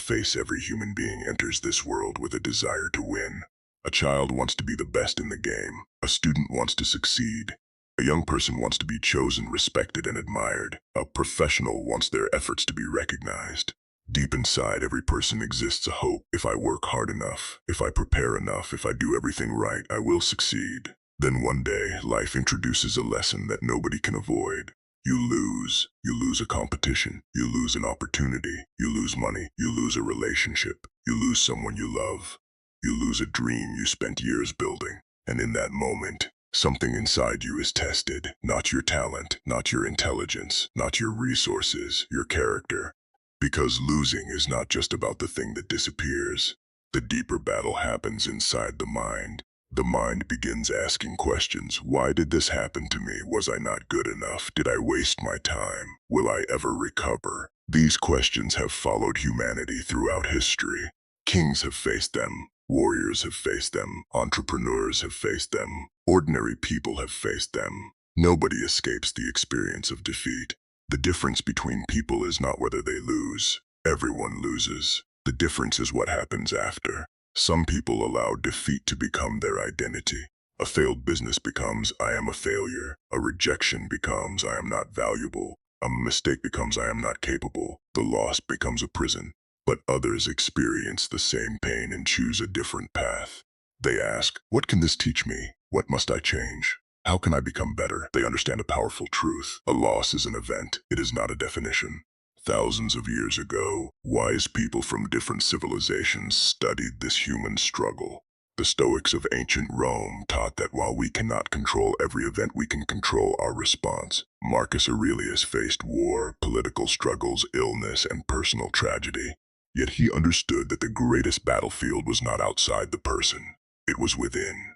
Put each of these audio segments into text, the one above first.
face, every human being enters this world with a desire to win. A child wants to be the best in the game. A student wants to succeed. A young person wants to be chosen, respected, and admired. A professional wants their efforts to be recognized. Deep inside every person exists a hope. If I work hard enough, if I prepare enough, if I do everything right, I will succeed. Then one day, life introduces a lesson that nobody can avoid. You lose. You lose a competition. You lose an opportunity. You lose money. You lose a relationship. You lose someone you love. You lose a dream you spent years building. And in that moment, something inside you is tested. Not your talent, not your intelligence, not your resources, your character. Because losing is not just about the thing that disappears. The deeper battle happens inside the mind. The mind begins asking questions. Why did this happen to me? Was I not good enough? Did I waste my time? Will I ever recover? These questions have followed humanity throughout history. Kings have faced them. Warriors have faced them. Entrepreneurs have faced them. Ordinary people have faced them. Nobody escapes the experience of defeat. The difference between people is not whether they lose. Everyone loses. The difference is what happens after. Some people allow defeat to become their identity. A failed business becomes, I am a failure. A rejection becomes, I am not valuable. A mistake becomes, I am not capable. The loss becomes a prison. But others experience the same pain and choose a different path. They ask, what can this teach me? What must I change? How can I become better? They understand a powerful truth. A loss is an event. It is not a definition. Thousands of years ago, wise people from different civilizations studied this human struggle. The Stoics of ancient Rome taught that while we cannot control every event, we can control our response. Marcus Aurelius faced war, political struggles, illness, and personal tragedy. Yet he understood that the greatest battlefield was not outside the person. It was within.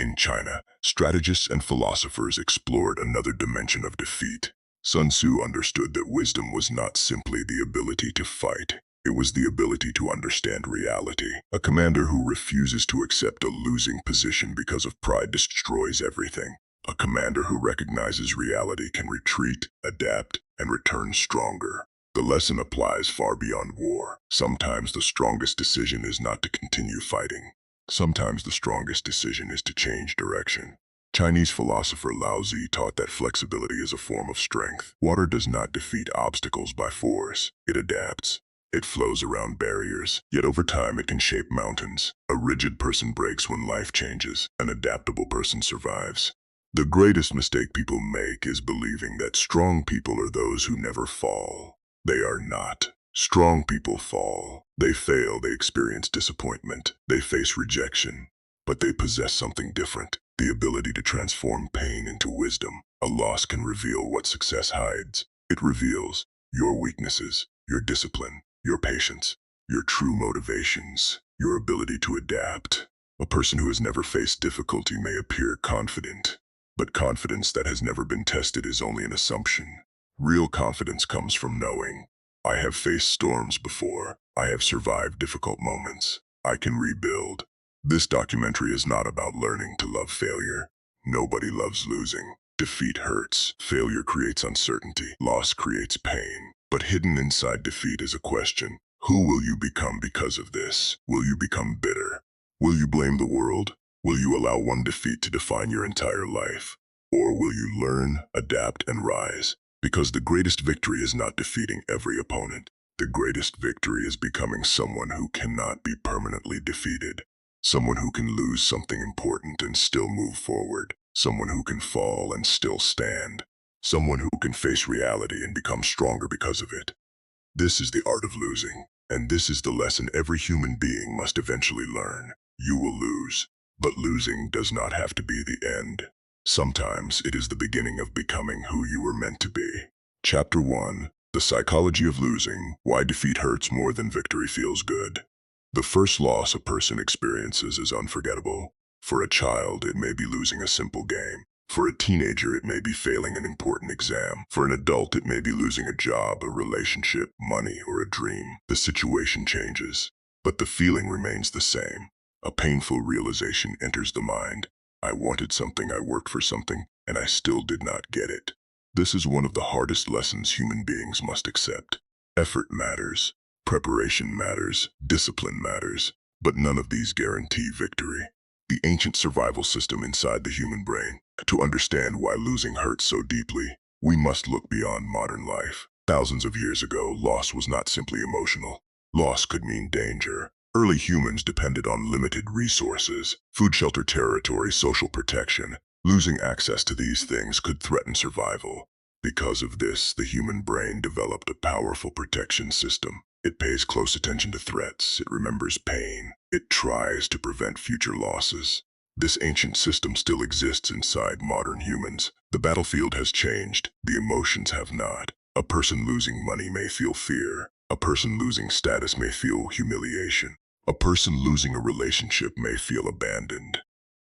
In China, strategists and philosophers explored another dimension of defeat. Sun Tzu understood that wisdom was not simply the ability to fight. It was the ability to understand reality. A commander who refuses to accept a losing position because of pride destroys everything. A commander who recognizes reality can retreat, adapt, and return stronger. The lesson applies far beyond war. Sometimes the strongest decision is not to continue fighting. Sometimes the strongest decision is to change direction. Chinese philosopher Lao Tzu taught that flexibility is a form of strength. Water does not defeat obstacles by force. It adapts. It flows around barriers, yet over time it can shape mountains. A rigid person breaks when life changes. An adaptable person survives. The greatest mistake people make is believing that strong people are those who never fall. They are not. Strong people fall. They fail, they experience disappointment, they face rejection. But they possess something different, the ability to transform pain into wisdom. A loss can reveal what success hides. It reveals your weaknesses, your discipline, your patience, your true motivations, your ability to adapt. A person who has never faced difficulty may appear confident, but confidence that has never been tested is only an assumption. Real confidence comes from knowing, I have faced storms before. I have survived difficult moments. I can rebuild. This documentary is not about learning to love failure. Nobody loves losing. Defeat hurts. Failure creates uncertainty. Loss creates pain. But hidden inside defeat is a question. Who will you become because of this? Will you become bitter? Will you blame the world? Will you allow one defeat to define your entire life? Or will you learn, adapt, and rise? Because the greatest victory is not defeating every opponent. The greatest victory is becoming someone who cannot be permanently defeated. Someone who can lose something important and still move forward. Someone who can fall and still stand. Someone who can face reality and become stronger because of it. This is the art of losing, and this is the lesson every human being must eventually learn. You will lose, but losing does not have to be the end. Sometimes it is the beginning of becoming who you were meant to be. Chapter 1. The Psychology of Losing, Why Defeat Hurts More Than Victory Feels Good. The first loss a person experiences is unforgettable. For a child, it may be losing a simple game. For a teenager, it may be failing an important exam. For an adult, it may be losing a job, a relationship, money, or a dream. The situation changes, but the feeling remains the same. A painful realization enters the mind. I wanted something, I worked for something, and I still did not get it. This is one of the hardest lessons human beings must accept. Effort matters. Preparation matters, discipline matters, but none of these guarantee victory. The ancient survival system inside the human brain. To understand why losing hurts so deeply, we must look beyond modern life. Thousands of years ago, loss was not simply emotional. Loss could mean danger. Early humans depended on limited resources, food, shelter, territory, social protection. Losing access to these things could threaten survival. Because of this, the human brain developed a powerful protection system. It pays close attention to threats, it remembers pain, it tries to prevent future losses. This ancient system still exists inside modern humans. The battlefield has changed, the emotions have not. A person losing money may feel fear. A person losing status may feel humiliation. A person losing a relationship may feel abandoned.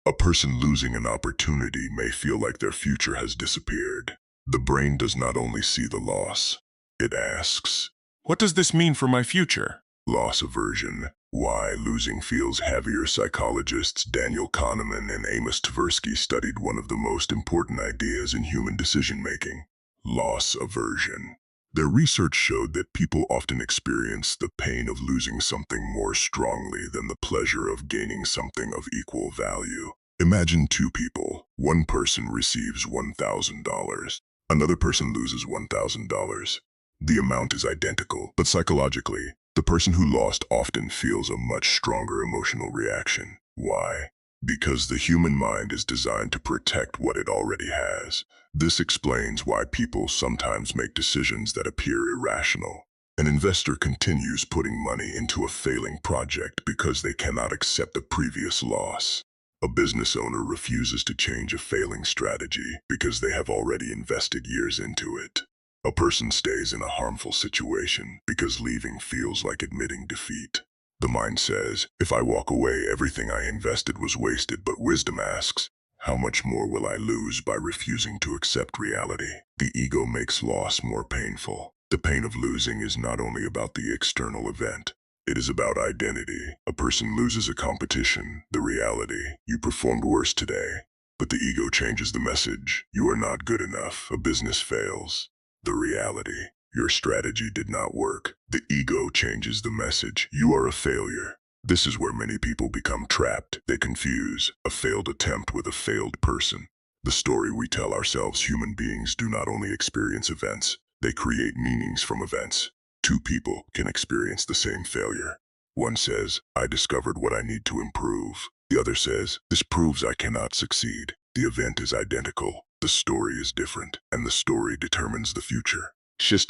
A person losing an opportunity may feel like their future has disappeared. The brain does not only see the loss, it asks, what does this mean for my future? Loss aversion. Why losing feels heavier. Psychologists Daniel Kahneman and Amos Tversky studied one of the most important ideas in human decision-making, loss aversion. Their research showed that people often experience the pain of losing something more strongly than the pleasure of gaining something of equal value. Imagine two people. One person receives $1,000. Another person loses $1,000. The amount is identical, but psychologically, the person who lost often feels a much stronger emotional reaction. Why? Because the human mind is designed to protect what it already has. This explains why people sometimes make decisions that appear irrational. An investor continues putting money into a failing project because they cannot accept the previous loss. A business owner refuses to change a failing strategy because they have already invested years into it. A person stays in a harmful situation because leaving feels like admitting defeat. The mind says, if I walk away, everything I invested was wasted, but wisdom asks, how much more will I lose by refusing to accept reality? The ego makes loss more painful. The pain of losing is not only about the external event. It is about identity. A person loses a competition, the reality, you performed worse today. But the ego changes the message, you are not good enough, a business fails. The reality, your strategy did not work. The ego changes the message, you are a failure. This is where many people become trapped. They confuse a failed attempt with a failed person. The story we tell ourselves. Human beings do not only experience events, they create meanings from events. Two people can experience the same failure. One says, I discovered what I need to improve. The other says, this proves I cannot succeed. The event is identical. The story is different, and the story determines the future.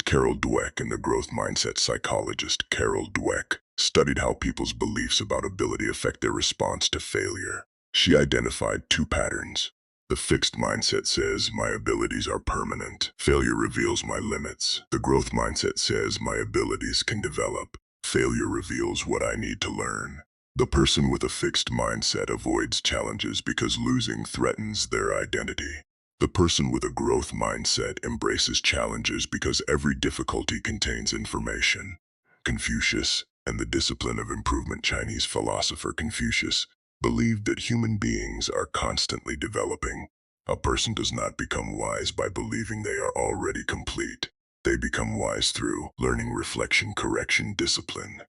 Carol Dweck and the growth mindset psychologist Carol Dweck studied how people's beliefs about ability affect their response to failure. She identified two patterns. The fixed mindset says, my abilities are permanent. Failure reveals my limits. The growth mindset says, my abilities can develop. Failure reveals what I need to learn. The person with a fixed mindset avoids challenges because losing threatens their identity. The person with a growth mindset embraces challenges because every difficulty contains information. Confucius and the discipline of improvement. Chinese philosopher Confucius believed that human beings are constantly developing. A person does not become wise by believing they are already complete. They become wise through learning, reflection, correction, discipline.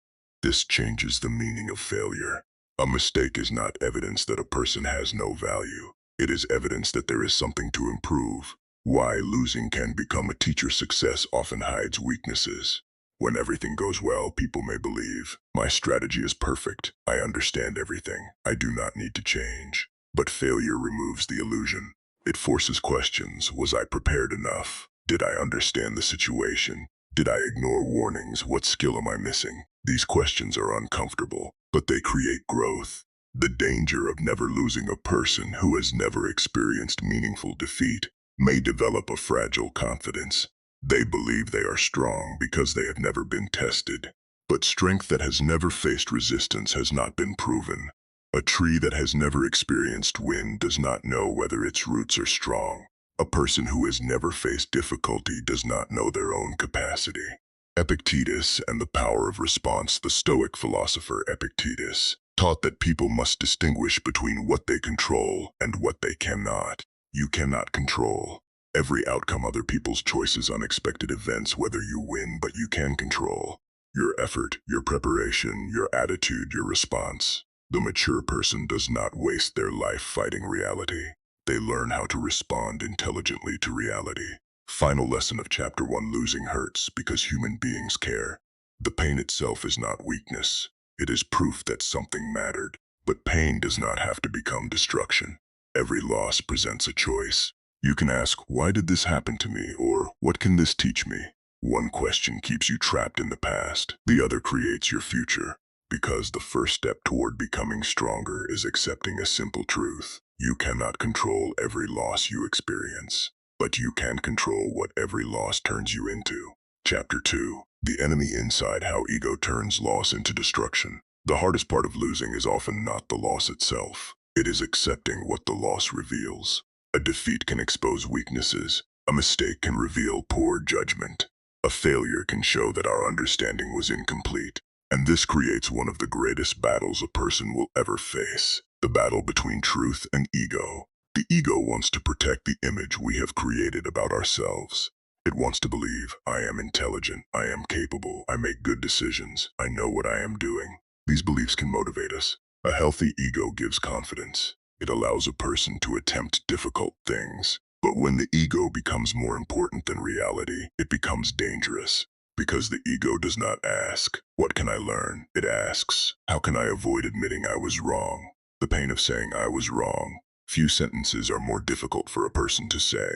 This changes the meaning of failure. A mistake is not evidence that a person has no value. It is evidence that there is something to improve. Why losing can become a teacher. Success often hides weaknesses. When everything goes well, people may believe, my strategy is perfect, I understand everything, I do not need to change. But failure removes the illusion. It forces questions. Was I prepared enough? Did I understand the situation? Did I ignore warnings? What skill am I missing? These questions are uncomfortable, but they create growth. The danger of never losing. A person who has never experienced meaningful defeat may develop a fragile confidence. They believe they are strong because they have never been tested. But strength that has never faced resistance has not been proven. A tree that has never experienced wind does not know whether its roots are strong. A person who has never faced difficulty does not know their own capacity. Epictetus and the power of response. The Stoic philosopher Epictetus taught that people must distinguish between what they control and what they cannot. You cannot control every outcome, other people's choices, unexpected events, whether you win, but you can control your effort, your preparation, your attitude, your response. The mature person does not waste their life fighting reality. They learn how to respond intelligently to reality. Final lesson of Chapter 1: Losing hurts because human beings care. The pain itself is not weakness. It is proof that something mattered. But pain does not have to become destruction. Every loss presents a choice. You can ask, why did this happen to me? Or what can this teach me? One question keeps you trapped in the past. The other creates your future. Because the first step toward becoming stronger is accepting a simple truth. You cannot control every loss you experience, but you can control what every loss turns you into. Chapter 2: The Enemy Inside: How Ego Turns Loss into Destruction. The hardest part of losing is often not the loss itself. It is accepting what the loss reveals. A defeat can expose weaknesses. A mistake can reveal poor judgment. A failure can show that our understanding was incomplete. And this creates one of the greatest battles a person will ever face: the battle between truth and ego. The ego wants to protect the image we have created about ourselves. It wants to believe, I am intelligent, I am capable, I make good decisions, I know what I am doing. These beliefs can motivate us. A healthy ego gives confidence. It allows a person to attempt difficult things. But when the ego becomes more important than reality, it becomes dangerous. Because the ego does not ask, what can I learn? It asks, how can I avoid admitting I was wrong? The pain of saying I was wrong. Few sentences are more difficult for a person to say.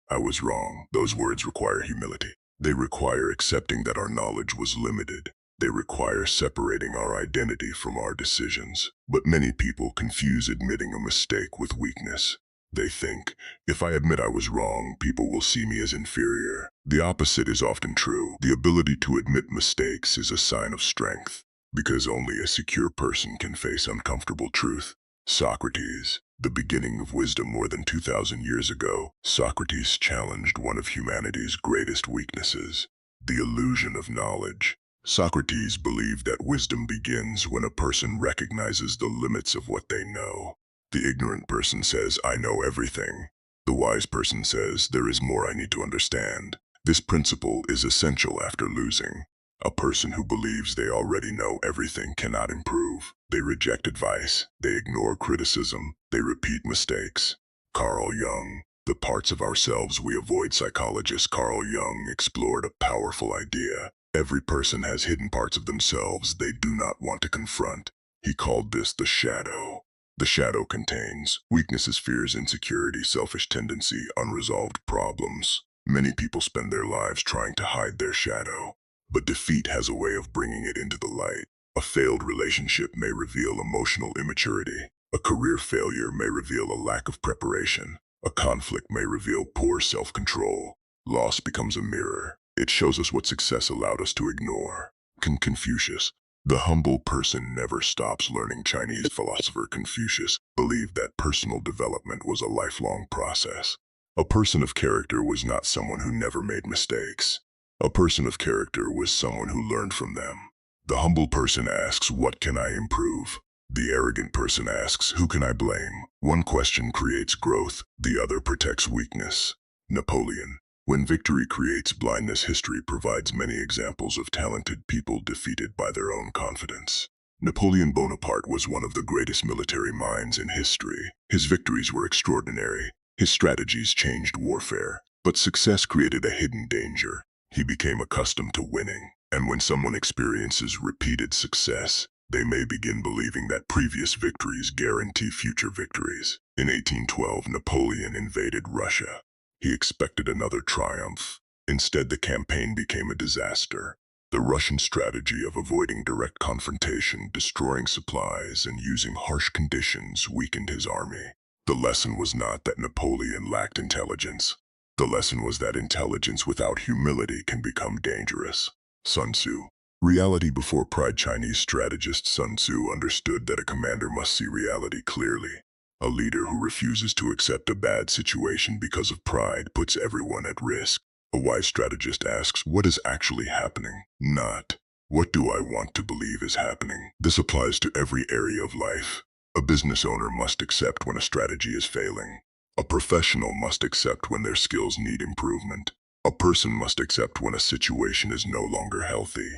I was wrong. Those words require humility. They require accepting that our knowledge was limited. They require separating our identity from our decisions. But many people confuse admitting a mistake with weakness. They think, if I admit I was wrong, people will see me as inferior. The opposite is often true. The ability to admit mistakes is a sign of strength, because only a secure person can face uncomfortable truth. Socrates, the beginning of wisdom more than 2,000 years ago, Socrates challenged one of humanity's greatest weaknesses: the illusion of knowledge. Socrates believed that wisdom begins when a person recognizes the limits of what they know. The ignorant person says, I know everything. The wise person says, there is more I need to understand. This principle is essential after losing. A person who believes they already know everything cannot improve. They reject advice. They ignore criticism. They repeat mistakes. Carl Jung, the parts of ourselves we avoid. Psychologist Carl Jung explored a powerful idea. Every person has hidden parts of themselves they do not want to confront. He called this the shadow. The shadow contains weaknesses, fears, insecurity, selfish tendency, unresolved problems. Many people spend their lives trying to hide their shadow, but defeat has a way of bringing it into the light. A failed relationship may reveal emotional immaturity. A career failure may reveal a lack of preparation. A conflict may reveal poor self-control. Loss becomes a mirror. It shows us what success allowed us to ignore. Confucius, the humble person never stops learning. Chinese philosopher Confucius believed that personal development was a lifelong process. A person of character was not someone who never made mistakes. A person of character was someone who learned from them. The humble person asks, what can I improve? The arrogant person asks, who can I blame? One question creates growth, the other protects weakness. Napoleon. When victory creates blindness, history provides many examples of talented people defeated by their own confidence. Napoleon Bonaparte was one of the greatest military minds in history. His victories were extraordinary. His strategies changed warfare. But success created a hidden danger. He became accustomed to winning. And when someone experiences repeated success, they may begin believing that previous victories guarantee future victories. In 1812, Napoleon invaded Russia. He expected another triumph. Instead, the campaign became a disaster. The Russian strategy of avoiding direct confrontation, destroying supplies, and using harsh conditions weakened his army. The lesson was not that Napoleon lacked intelligence. The lesson was that intelligence without humility can become dangerous. Sun Tzu. Reality before pride. Chinese strategist Sun Tzu understood that a commander must see reality clearly. A leader who refuses to accept a bad situation because of pride puts everyone at risk. A wise strategist asks, what is actually happening? Not, what do I want to believe is happening? This applies to every area of life. A business owner must accept when a strategy is failing. A professional must accept when their skills need improvement. A person must accept when a situation is no longer healthy.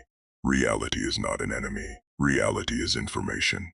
Reality is not an enemy. Reality is information.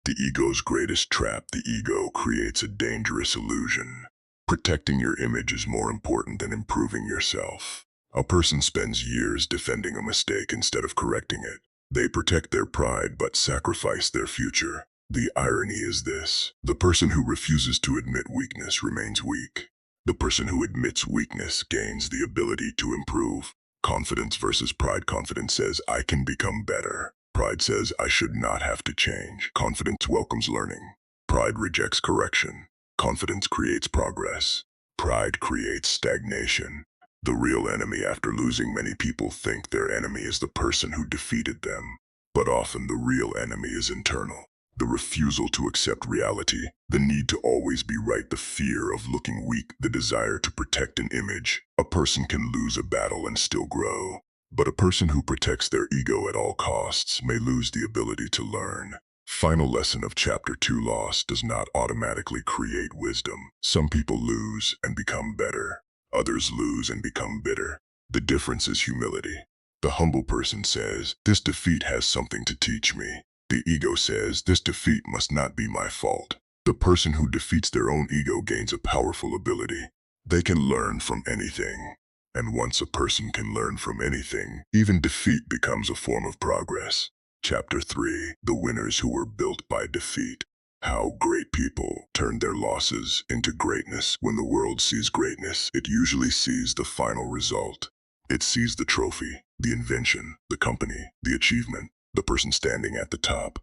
The ego's greatest trap, the ego creates a dangerous illusion. Protecting your image is more important than improving yourself. A person spends years defending a mistake instead of correcting it. They protect their pride but sacrifice their future. The irony is this: the person who refuses to admit weakness remains weak. The person who admits weakness gains the ability to improve. Confidence versus pride. Confidence says, I can become better. Pride says, I should not have to change. Confidence welcomes learning. Pride rejects correction. Confidence creates progress. Pride creates stagnation. The real enemy after losing, many people think their enemy is the person who defeated them. But often the real enemy is internal. The refusal to accept reality, the need to always be right, the fear of looking weak, the desire to protect an image. A person can lose a battle and still grow. But a person who protects their ego at all costs may lose the ability to learn. Final lesson of Chapter 2: loss does not automatically create wisdom. Some people lose and become better. Others lose and become bitter. The difference is humility. The humble person says, this defeat has something to teach me. The ego says, this defeat must not be my fault. The person who defeats their own ego gains a powerful ability. They can learn from anything. And once a person can learn from anything, even defeat becomes a form of progress. Chapter 3: the winners who were built by defeat. How great people turn their losses into greatness. When the world sees greatness, it usually sees the final result. It sees the trophy, the invention, the company, the achievement, the person standing at the top.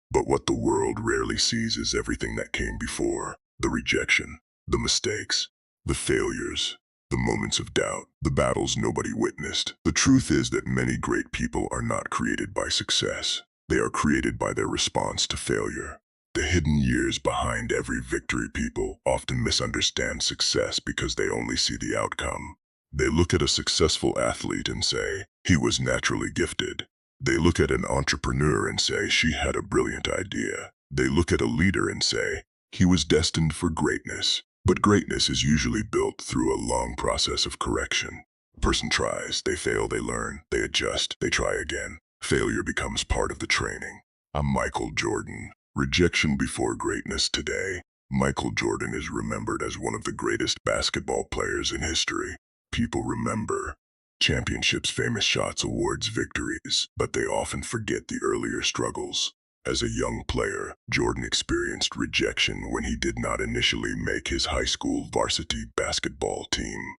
But what the world rarely sees is everything that came before: the rejection, the mistakes, the failures, the moments of doubt, the battles nobody witnessed. The truth is that many great people are not created by success. They are created by their response to failure. The hidden years behind every victory. People often misunderstand success because they only see the outcome. They look at a successful athlete and say, he was naturally gifted. They look at an entrepreneur and say, she had a brilliant idea. They look at a leader and say, he was destined for greatness. But greatness is usually built through a long process of correction. A person tries, they fail, they learn, they adjust, they try again. Failure becomes part of the training. I'm Michael Jordan. Rejection before greatness. Today, Michael Jordan is remembered as one of the greatest basketball players in history. People remember championships, famous shots, awards, victories, but they often forget the earlier struggles. As a young player, Jordan experienced rejection when he did not initially make his high school varsity basketball team.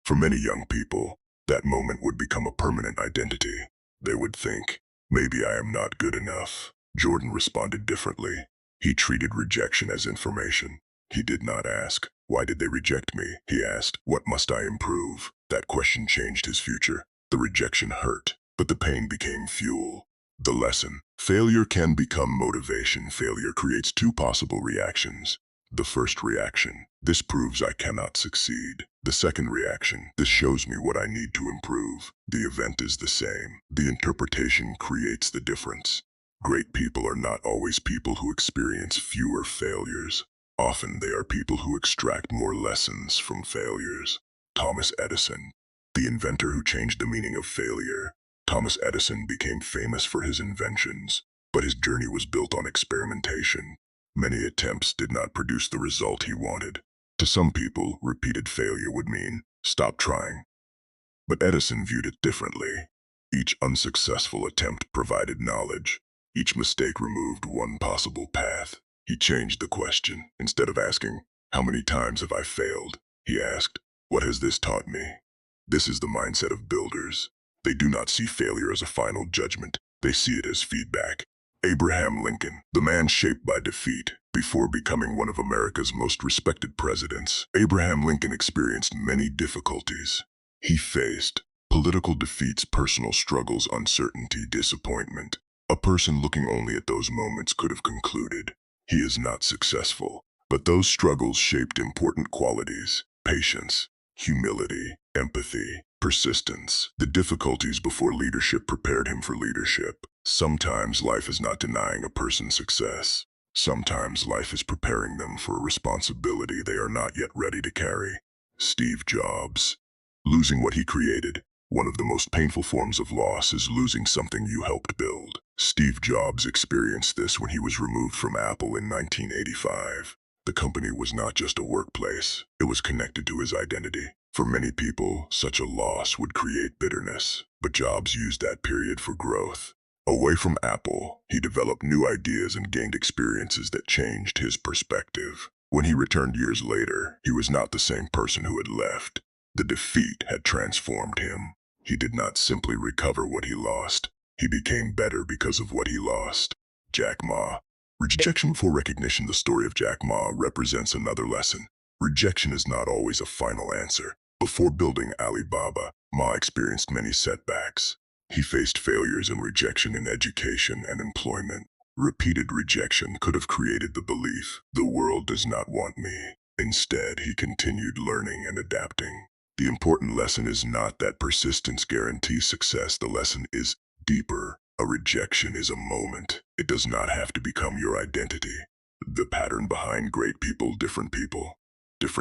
For many young people, that moment would become a permanent identity. They would think, maybe I am not good enough. Jordan responded differently. He treated rejection as information. He did not ask, why did they reject me? He asked, what must I improve? That question changed his future. The rejection hurt, but the pain became fuel. The lesson: failure can become motivation. Failure creates two possible reactions. The first reaction: this proves I cannot succeed. The second reaction: this shows me what I need to improve. The event is the same. The interpretation creates the difference. Great people are not always people who experience fewer failures. Often they are people who extract more lessons from failures. Thomas Edison, the inventor who changed the meaning of failure. Thomas Edison became famous for his inventions, but his journey was built on experimentation. Many attempts did not produce the result he wanted. To some people, repeated failure would mean, stop trying. But Edison viewed it differently. Each unsuccessful attempt provided knowledge. Each mistake removed one possible path. He changed the question. Instead of asking, how many times have I failed? He asked, what has this taught me? This is the mindset of builders. They do not see failure as a final judgment. They see it as feedback. Abraham Lincoln, the man shaped by defeat, before becoming one of America's most respected presidents. Abraham Lincoln experienced many difficulties. He faced political defeats, personal struggles, uncertainty, disappointment. A person looking only at those moments could have concluded, he is not successful. But those struggles shaped important qualities: patience, humility, empathy, persistence. The difficulties before leadership prepared him for leadership. Sometimes life is not denying a person success. Sometimes life is preparing them for a responsibility they are not yet ready to carry. Steve Jobs, losing what he created, One of the most painful forms of loss is losing something you helped build. Steve Jobs experienced this when he was removed from Apple in 1985. The company was not just a workplace, it was connected to his identity. For many people, such a loss would create bitterness, but Jobs used that period for growth. Away from Apple, he developed new ideas and gained experiences that changed his perspective. When he returned years later, he was not the same person who had left. The defeat had transformed him. He did not simply recover what he lost. He became better because of what he lost. Jack Ma. Rejection before recognition. The story of Jack Ma represents another lesson. Rejection is not always a final answer. Before building Alibaba, Ma experienced many setbacks. He faced failures and rejection in education and employment. Repeated rejection could have created the belief, the world does not want me. Instead, he continued learning and adapting. The important lesson is not that persistence guarantees success. The lesson is deeper. A rejection is a moment. It does not have to become your identity. The pattern behind great people, different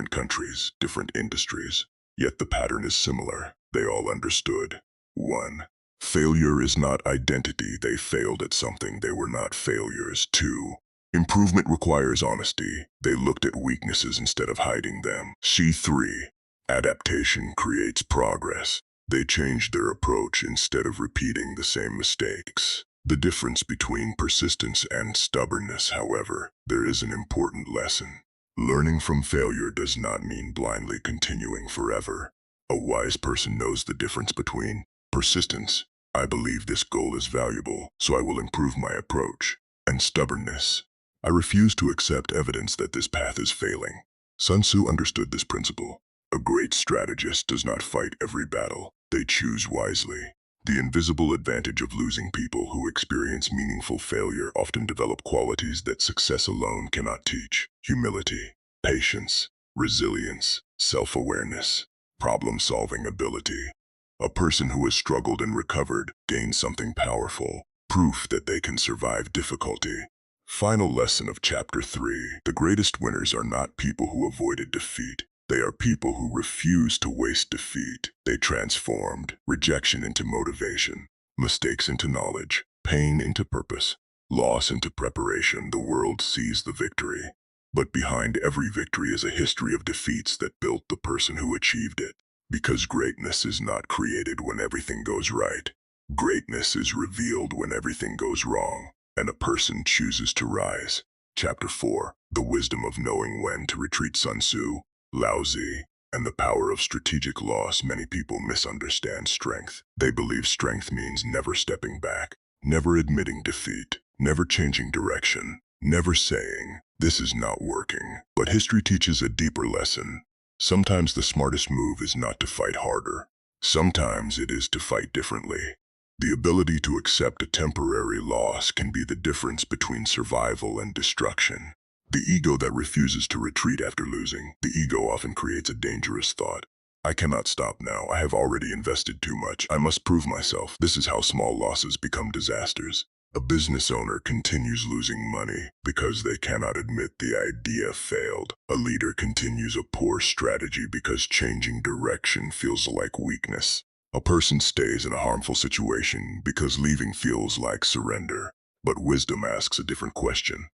countries, different industries. Yet the pattern is similar. They all understood. 1. Failure is not identity. They failed at something. They were not failures. 2. Improvement requires honesty. They looked at weaknesses instead of hiding them. C3. Adaptation creates progress. They changed their approach instead of repeating the same mistakes. The difference between persistence and stubbornness, however, there is an important lesson. Learning from failure does not mean blindly continuing forever. A wise person knows the difference between persistence, I believe this goal is valuable, so I will improve my approach, and stubbornness, I refuse to accept evidence that this path is failing. Sun Tzu understood this principle. A great strategist does not fight every battle. They choose wisely. The invisible advantage of losing. People who experience meaningful failure often develop qualities that success alone cannot teach. Humility, patience, resilience, self-awareness, problem-solving ability. A person who has struggled and recovered gains something powerful, proof that they can survive difficulty. Final lesson of Chapter 3. The greatest winners are not people who avoided defeat. They are people who refuse to waste defeat. They transformed rejection into motivation, mistakes into knowledge, pain into purpose, loss into preparation. The world sees the victory. But behind every victory is a history of defeats that built the person who achieved it. Because greatness is not created when everything goes right. Greatness is revealed when everything goes wrong, and a person chooses to rise. Chapter 4. The wisdom of knowing when to retreat. Sun Tzu, Lao Tzu, and the power of strategic loss. Many people misunderstand strength. They believe strength means never stepping back, never admitting defeat, never changing direction, never saying, this is not working. But history teaches a deeper lesson. Sometimes the smartest move is not to fight harder. Sometimes it is to fight differently. The ability to accept a temporary loss can be the difference between survival and destruction. The ego that refuses to retreat after losing. The ego often creates a dangerous thought. I cannot stop now. I have already invested too much. I must prove myself. This is how small losses become disasters. A business owner continues losing money because they cannot admit the idea failed. A leader continues a poor strategy because changing direction feels like weakness. A person stays in a harmful situation because leaving feels like surrender. But wisdom asks a different question.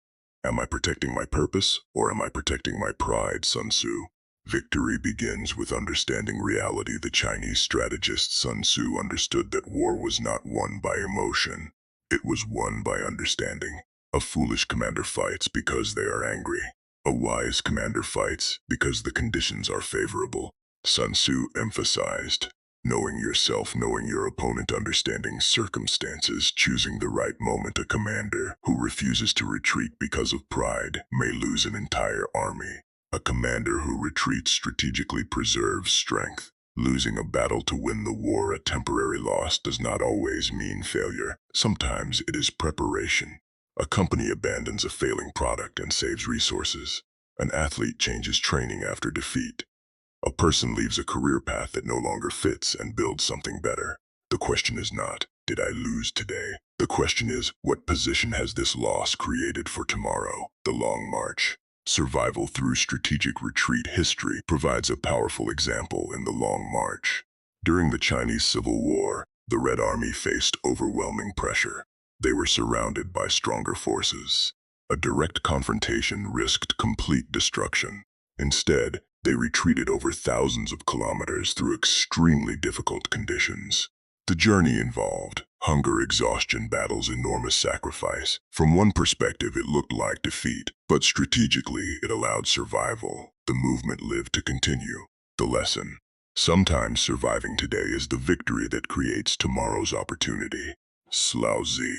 Am I protecting my purpose, or am I protecting my pride? Sun Tzu. Victory begins with understanding reality. The Chinese strategist Sun Tzu understood that war was not won by emotion. It was won by understanding. A foolish commander fights because they are angry. A wise commander fights because the conditions are favorable. Sun Tzu emphasized knowing yourself, knowing your opponent, understanding circumstances, choosing the right moment. A commander who refuses to retreat because of pride may lose an entire army. A commander who retreats strategically preserves strength. Losing a battle to win the war, a temporary loss, does not always mean failure. Sometimes it is preparation. A company abandons a failing product and saves resources. An athlete changes training after defeat. A person leaves a career path that no longer fits and builds something better. The question is not, did I lose today? The question is, what position has this loss created for tomorrow? The long march. Survival through strategic retreat. History provides a powerful example in the long march. During the Chinese Civil War, the Red Army faced overwhelming pressure. They were surrounded by stronger forces. A direct confrontation risked complete destruction. Instead, they retreated over thousands of kilometers through extremely difficult conditions. The journey involved hunger, exhaustion, battles, enormous sacrifice. From one perspective, it looked like defeat, but strategically, it allowed survival. The movement lived to continue. The lesson: sometimes surviving today is the victory that creates tomorrow's opportunity. Lao Tzu.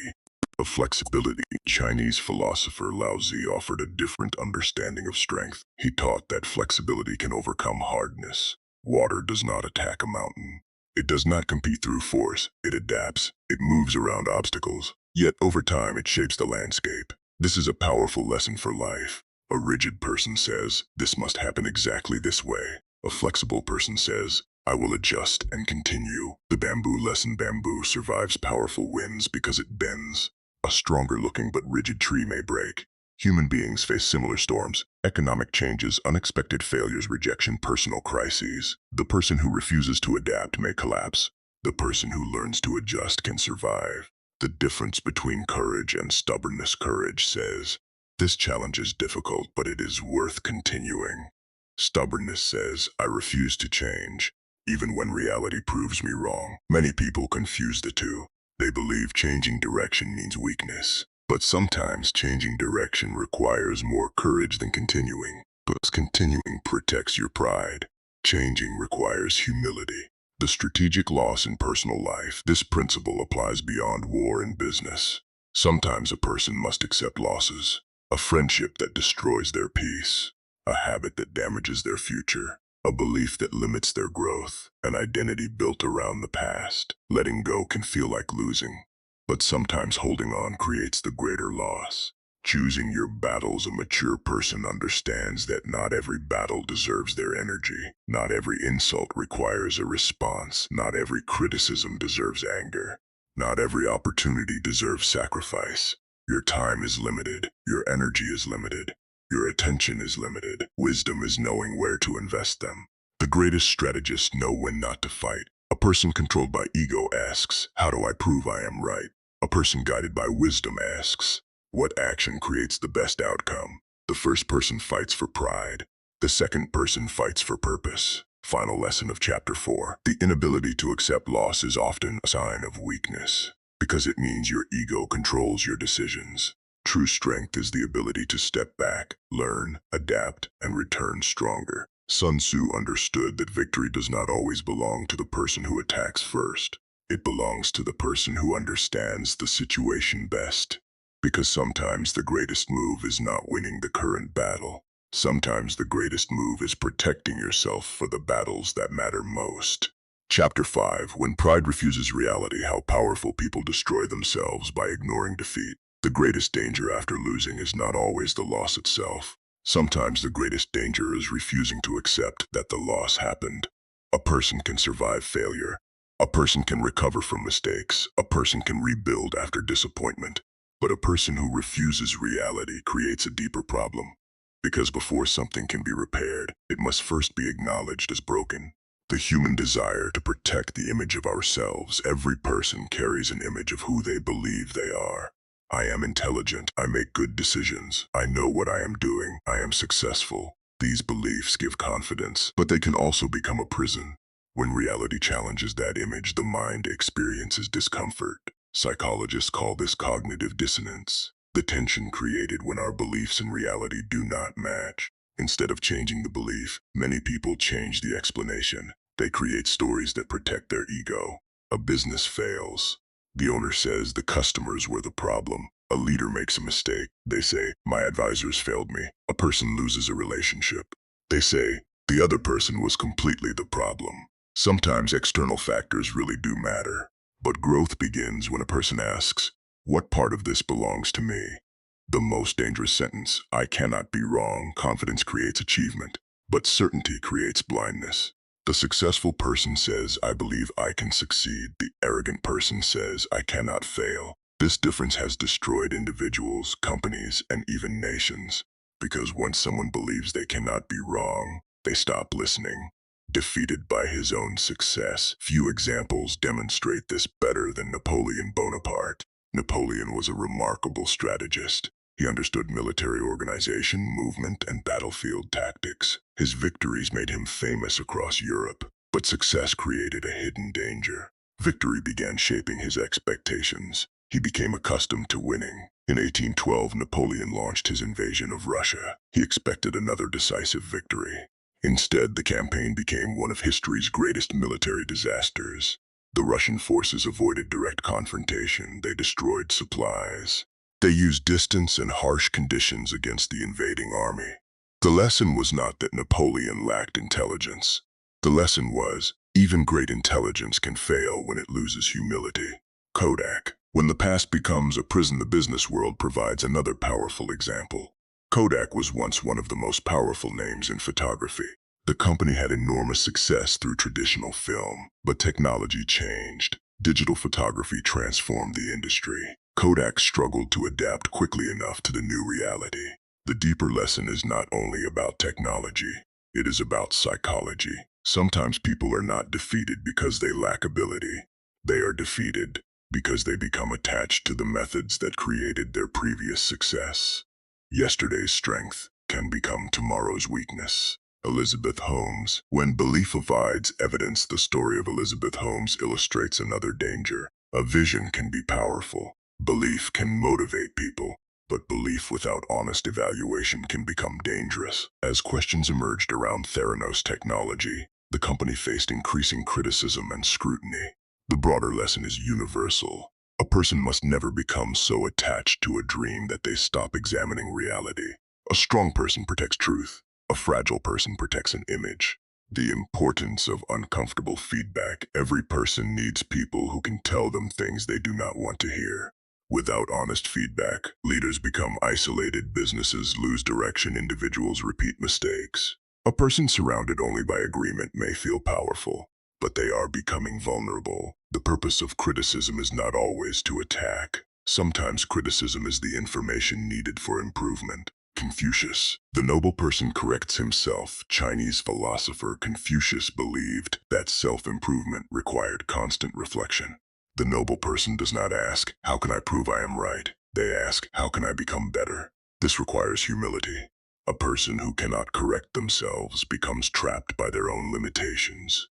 Of flexibility, Chinese philosopher Lao Tzu offered a different understanding of strength. He taught that flexibility can overcome hardness. Water does not attack a mountain. It does not compete through force. It adapts. It moves around obstacles. Yet over time, it shapes the landscape. This is a powerful lesson for life. A rigid person says, "This must happen exactly this way." A flexible person says, "I will adjust and continue." The bamboo lesson: bamboo survives powerful winds because it bends. A stronger-looking but rigid tree may break. Human beings face similar storms: economic changes, unexpected failures, rejection, personal crises. The person who refuses to adapt may collapse. The person who learns to adjust can survive. The difference between courage and stubbornness: courage says, "This challenge is difficult, but it is worth continuing." Stubbornness says, "I refuse to change, even when reality proves me wrong." Many people confuse the two. They believe changing direction means weakness. But sometimes changing direction requires more courage than continuing. But continuing protects your pride. Changing requires humility. The strategic loss in personal life. This principle applies beyond war and business. Sometimes a person must accept losses. A friendship that destroys their peace. A habit that damages their future. A belief that limits their growth. An identity built around the past. Letting go can feel like losing. But sometimes holding on creates the greater loss. Choosing your battles: a mature person understands that not every battle deserves their energy. Not every insult requires a response. Not every criticism deserves anger. Not every opportunity deserves sacrifice. Your time is limited. Your energy is limited. Your attention is limited. Wisdom is knowing where to invest them. The greatest strategists know when not to fight. A person controlled by ego asks, "How do I prove I am right?" A person guided by wisdom asks, "What action creates the best outcome?" The first person fights for pride. The second person fights for purpose. Final lesson of Chapter 4. The inability to accept loss is often a sign of weakness, because it means your ego controls your decisions. True strength is the ability to step back, learn, adapt, and return stronger. Sun Tzu understood that victory does not always belong to the person who attacks first. It belongs to the person who understands the situation best. Because sometimes the greatest move is not winning the current battle. Sometimes the greatest move is protecting yourself for the battles that matter most. Chapter 5. When pride refuses reality: how powerful people destroy themselves by ignoring defeat. The greatest danger after losing is not always the loss itself. Sometimes the greatest danger is refusing to accept that the loss happened. A person can survive failure. A person can recover from mistakes. A person can rebuild after disappointment. But a person who refuses reality creates a deeper problem. Because before something can be repaired, it must first be acknowledged as broken. The human desire to protect the image of ourselves. Every person carries an image of who they believe they are. I am intelligent. I make good decisions. I know what I am doing. I am successful. These beliefs give confidence, but they can also become a prison. When reality challenges that image, the mind experiences discomfort. Psychologists call this cognitive dissonance. The tension created when our beliefs and reality do not match. Instead of changing the belief, many people change the explanation. They create stories that protect their ego. A business fails. The owner says the customers were the problem. A leader makes a mistake. They say, "My advisors failed me." A person loses a relationship. They say, "The other person was completely the problem." Sometimes external factors really do matter. But growth begins when a person asks, "What part of this belongs to me?" The most dangerous sentence: "I cannot be wrong." Confidence creates achievement, but certainty creates blindness. The successful person says, "I believe I can succeed." The arrogant person says, "I cannot fail." This difference has destroyed individuals, companies, and even nations. Because once someone believes they cannot be wrong, they stop listening. defeated by his own success. Few examples demonstrate this better than Napoleon Bonaparte. Napoleon was a remarkable strategist. He understood military organization, movement, and battlefield tactics. His victories made him famous across Europe, but success created a hidden danger. Victory began shaping his expectations. He became accustomed to winning. In 1812, Napoleon launched his invasion of Russia. He expected another decisive victory. Instead, the campaign became one of history's greatest military disasters. The Russian forces avoided direct confrontation. They destroyed supplies. They used distance and harsh conditions against the invading army. The lesson was not that Napoleon lacked intelligence. The lesson was, even great intelligence can fail when it loses humility. Kodak. When the past becomes a prison, the business world provides another powerful example. Kodak was once one of the most powerful names in photography. The company had enormous success through traditional film, but technology changed. Digital photography transformed the industry. Kodak struggled to adapt quickly enough to the new reality. The deeper lesson is not only about technology, it is about psychology. Sometimes people are not defeated because they lack ability. They are defeated because they become attached to the methods that created their previous success. Yesterday's strength can become tomorrow's weakness. Elizabeth Holmes. When belief provides evidence, the story of Elizabeth Holmes illustrates another danger. A vision can be powerful. Belief can motivate people, but belief without honest evaluation can become dangerous. As questions emerged around Theranos technology, the company faced increasing criticism and scrutiny. The broader lesson is universal. A person must never become so attached to a dream that they stop examining reality. A strong person protects truth. A fragile person protects an image. The importance of uncomfortable feedback. Every person needs people who can tell them things they do not want to hear. Without honest feedback, leaders become isolated, businesses lose direction, individuals repeat mistakes. A person surrounded only by agreement may feel powerful, but they are becoming vulnerable. The purpose of criticism is not always to attack. Sometimes criticism is the information needed for improvement. Confucius. The noble person corrects himself. Chinese philosopher Confucius believed that self-improvement required constant reflection. The noble person does not ask, "How can I prove I am right?" They ask, "How can I become better?" This requires humility. A person who cannot correct themselves becomes trapped by their own limitations.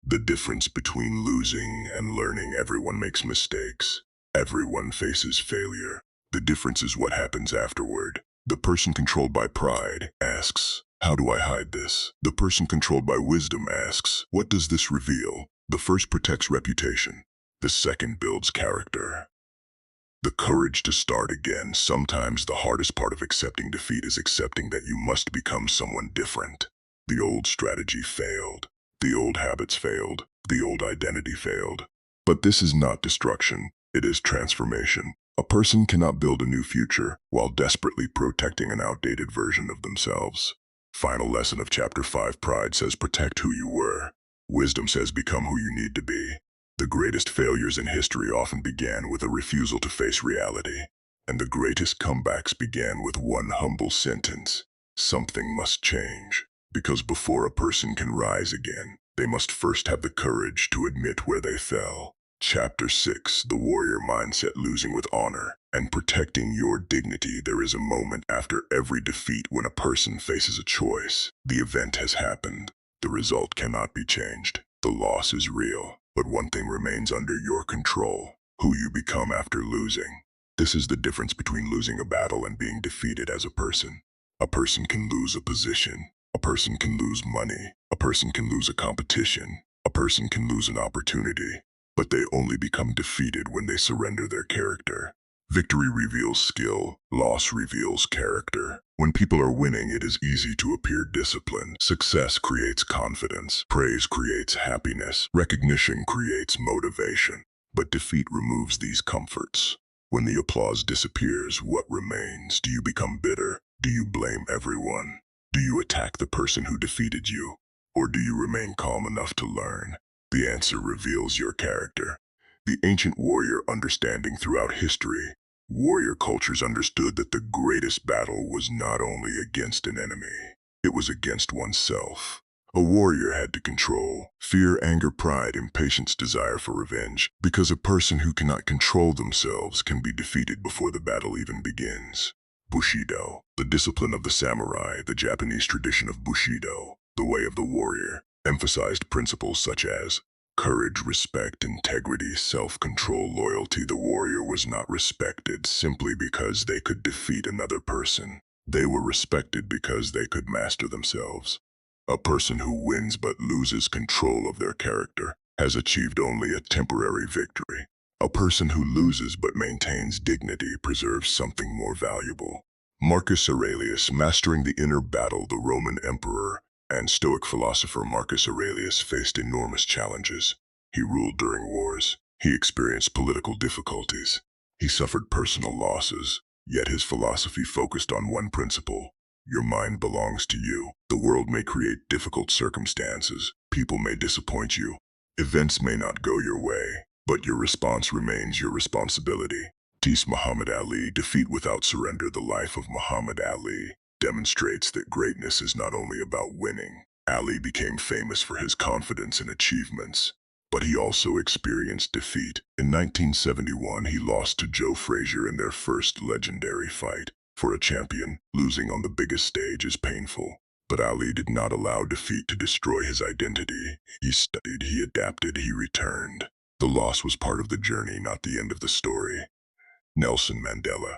The difference between losing and learning. Everyone makes mistakes. Everyone faces failure. The difference is what happens afterward. The person controlled by pride asks, "How do I hide this?" The person controlled by wisdom asks, "What does this reveal?" The first protects reputation. The second builds character. The courage to start again. Sometimes the hardest part of accepting defeat is accepting that you must become someone different. The old strategy failed. The old habits failed. The old identity failed. But this is not destruction. It is transformation. A person cannot build a new future while desperately protecting an outdated version of themselves. Final lesson of Chapter 5. Pride says protect who you were. Wisdom says become who you need to be. The greatest failures in history often began with a refusal to face reality. And the greatest comebacks began with one humble sentence: something must change. Because before a person can rise again, they must first have the courage to admit where they fell. Chapter 6. The warrior mindset. Losing with honor and protecting your dignity. There is a moment after every defeat when a person faces a choice. The event has happened. The result cannot be changed. The loss is real, but one thing remains under your control: who you become after losing. This is the difference between losing a battle and being defeated as a person. A person can lose a position. A person can lose money. A person can lose a competition. A person can lose an opportunity. But they only become defeated when they surrender their character. Victory reveals skill. Loss reveals character. When people are winning, it is easy to appear disciplined. Success creates confidence. Praise creates happiness. Recognition creates motivation. But defeat removes these comforts. When the applause disappears, what remains? Do you become bitter? Do you blame everyone? Do you attack the person who defeated you? Or do you remain calm enough to learn? The answer reveals your character. The ancient warrior understanding. Throughout history, warrior cultures understood that the greatest battle was not only against an enemy, it was against oneself. A warrior had to control fear, anger, pride, impatience, desire for revenge, because a person who cannot control themselves can be defeated before the battle even begins. Bushido, the discipline of the samurai, the Japanese tradition of Bushido, the way of the warrior, emphasized principles such as courage, respect, integrity, self-control, loyalty. The warrior was not respected simply because they could defeat another person. They were respected because they could master themselves. A person who wins but loses control of their character has achieved only a temporary victory. A person who loses but maintains dignity preserves something more valuable. Marcus Aurelius, mastering the inner battle, the Roman emperor and Stoic philosopher Marcus Aurelius faced enormous challenges. He ruled during wars. He experienced political difficulties. He suffered personal losses, yet his philosophy focused on one principle. Your mind belongs to you. The world may create difficult circumstances. People may disappoint you. Events may not go your way, but your response remains your responsibility. Muhammad Ali, Defeat Without Surrender. The life of Muhammad Ali demonstrates that greatness is not only about winning. Ali became famous for his confidence and achievements, but he also experienced defeat. In 1971, he lost to Joe Frazier in their first legendary fight. For a champion, losing on the biggest stage is painful. But Ali did not allow defeat to destroy his identity. He studied, he adapted, he returned. The loss was part of the journey, not the end of the story. Nelson Mandela,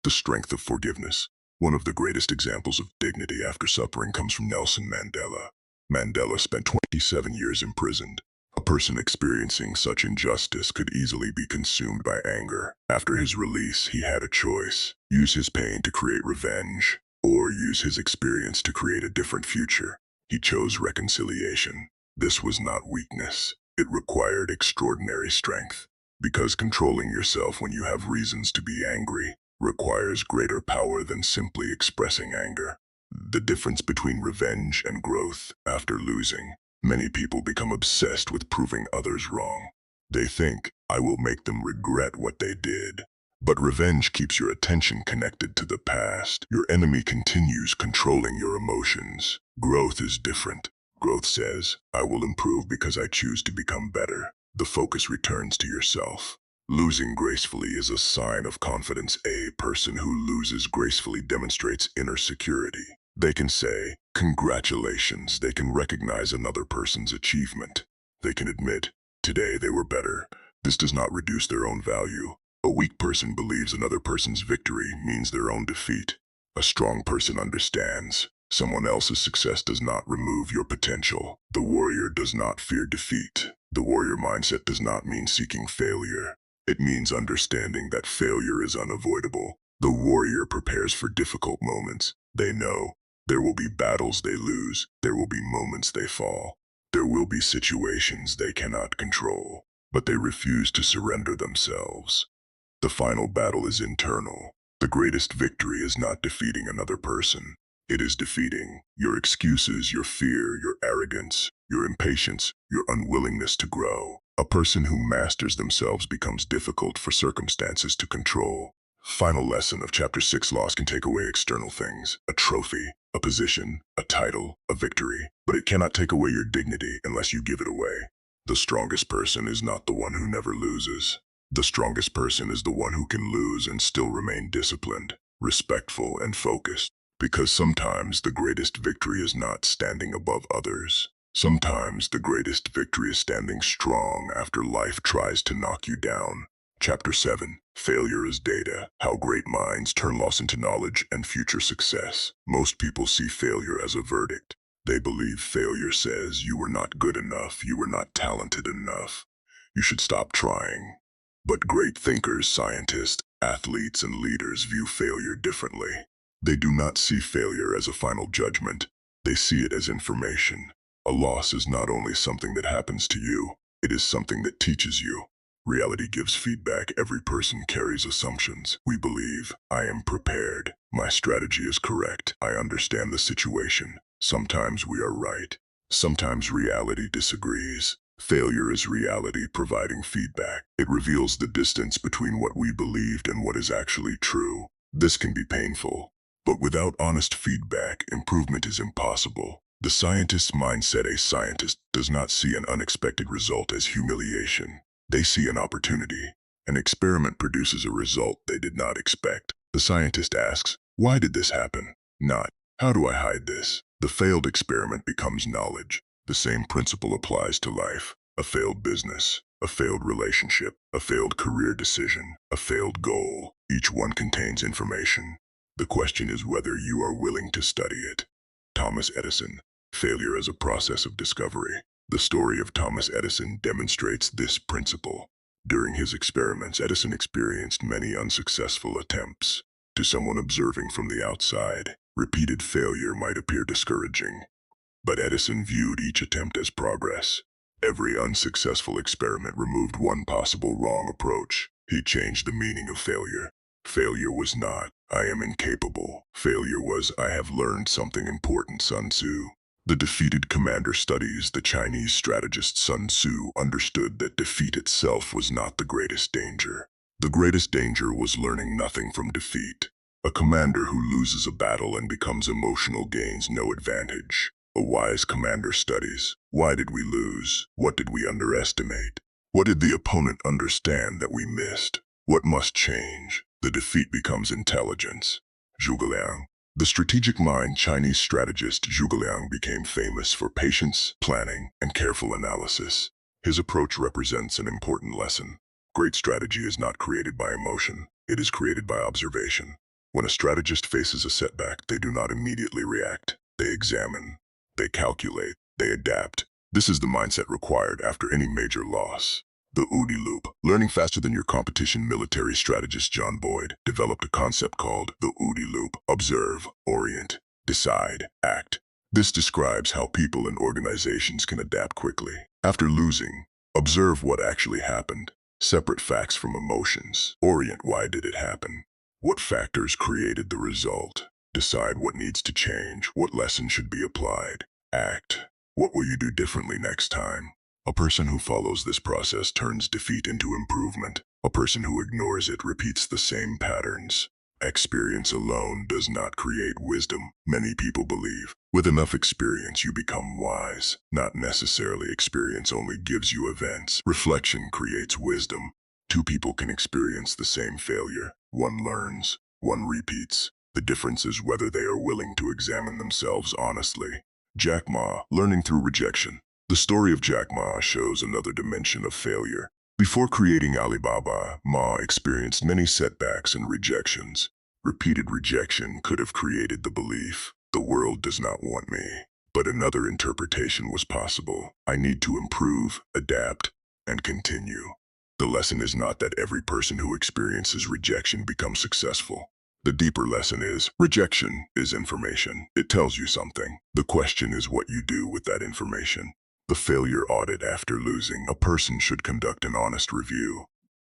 the strength of forgiveness. One of the greatest examples of dignity after suffering comes from Nelson Mandela. Mandela spent 27 years imprisoned. A person experiencing such injustice could easily be consumed by anger. After his release, he had a choice: use his pain to create revenge, or use his experience to create a different future. He chose reconciliation. This was not weakness. It required extraordinary strength. Because controlling yourself when you have reasons to be angry requires greater power than simply expressing anger. The difference between revenge and growth. After losing, many people become obsessed with proving others wrong. They think, I will make them regret what they did. But revenge keeps your attention connected to the past. Your enemy continues controlling your emotions. Growth is different. Growth says, I will improve because I choose to become better. The focus returns to yourself. Losing gracefully is a sign of confidence. A person who loses gracefully demonstrates inner security. They can say, congratulations. They can recognize another person's achievement. They can admit, today they were better. This does not reduce their own value. A weak person believes another person's victory means their own defeat. A strong person understands. Someone else's success does not remove your potential. The warrior does not fear defeat. The warrior mindset does not mean seeking failure. It means understanding that failure is unavoidable. The warrior prepares for difficult moments. They know there will be battles they lose. There will be moments they fall. There will be situations they cannot control, but they refuse to surrender themselves. The final battle is internal. The greatest victory is not defeating another person. It is defeating your excuses, your fear, your arrogance, your impatience, your unwillingness to grow. A person who masters themselves becomes difficult for circumstances to control. Final lesson of Chapter 6. Loss can take away external things, a trophy, a position, a title, a victory, but it cannot take away your dignity unless you give it away. The strongest person is not the one who never loses. The strongest person is the one who can lose and still remain disciplined, respectful, and focused. Because sometimes the greatest victory is not standing above others. Sometimes the greatest victory is standing strong after life tries to knock you down. Chapter 7. Failure is data. How great minds turn loss into knowledge and future success. Most people see failure as a verdict. They believe failure says you were not good enough, you were not talented enough. You should stop trying. But great thinkers, scientists, athletes, and leaders view failure differently. They do not see failure as a final judgment. They see it as information. A loss is not only something that happens to you, it is something that teaches you. Reality gives feedback. Every person carries assumptions. We believe, I am prepared. My strategy is correct. I understand the situation. Sometimes we are right. Sometimes reality disagrees. Failure is reality providing feedback. It reveals the distance between what we believed and what is actually true. This can be painful. But without honest feedback, improvement is impossible. The scientist's mindset: a scientist does not see an unexpected result as humiliation. They see an opportunity. An experiment produces a result they did not expect. The scientist asks, why did this happen? Not, how do I hide this? The failed experiment becomes knowledge. The same principle applies to life. A failed business, a failed relationship, a failed career decision, a failed goal. Each one contains information. The question is whether you are willing to study it. Thomas Edison. Failure as a process of discovery. The story of Thomas Edison demonstrates this principle. During his experiments, Edison experienced many unsuccessful attempts. To someone observing from the outside, repeated failure might appear discouraging. But Edison viewed each attempt as progress. Every unsuccessful experiment removed one possible wrong approach. He changed the meaning of failure. Failure was not, I am incapable. Failure was, I have learned something important. Sun Tzu. The defeated commander studies. The Chinese strategist Sun Tzu understood that defeat itself was not the greatest danger. The greatest danger was learning nothing from defeat. A commander who loses a battle and becomes emotional gains no advantage. A wise commander studies. Why did we lose? What did we underestimate? What did the opponent understand that we missed? What must change? The defeat becomes intelligence. Zhuge Liang. The strategic mind. Chinese strategist Zhuge Liang became famous for patience, planning, and careful analysis. His approach represents an important lesson. Great strategy is not created by emotion. It is created by observation. When a strategist faces a setback, they do not immediately react. They examine. They calculate. They adapt. This is the mindset required after any major loss. The OODA loop. Learning faster than your competition. Military strategist John Boyd developed a concept called the OODA loop. Observe, orient, decide, act. This describes how people and organizations can adapt quickly. After losing, observe what actually happened. Separate facts from emotions. Orient, why did it happen? What factors created the result? Decide what needs to change. What lesson should be applied? Act. What will you do differently next time? A person who follows this process turns defeat into improvement. A person who ignores it repeats the same patterns. Experience alone does not create wisdom, many people believe. With enough experience, you become wise. Not necessarily. Experience only gives you events. Reflection creates wisdom. Two people can experience the same failure. One learns, one repeats. The difference is whether they are willing to examine themselves honestly. Jack Ma, learning through rejection. The story of Jack Ma shows another dimension of failure. Before creating Alibaba, Ma experienced many setbacks and rejections. Repeated rejection could have created the belief, the world does not want me. But another interpretation was possible. I need to improve, adapt, and continue. The lesson is not that every person who experiences rejection becomes successful. The deeper lesson is, rejection is information. It tells you something. The question is what you do with that information. The failure audit. After losing, a person should conduct an honest review.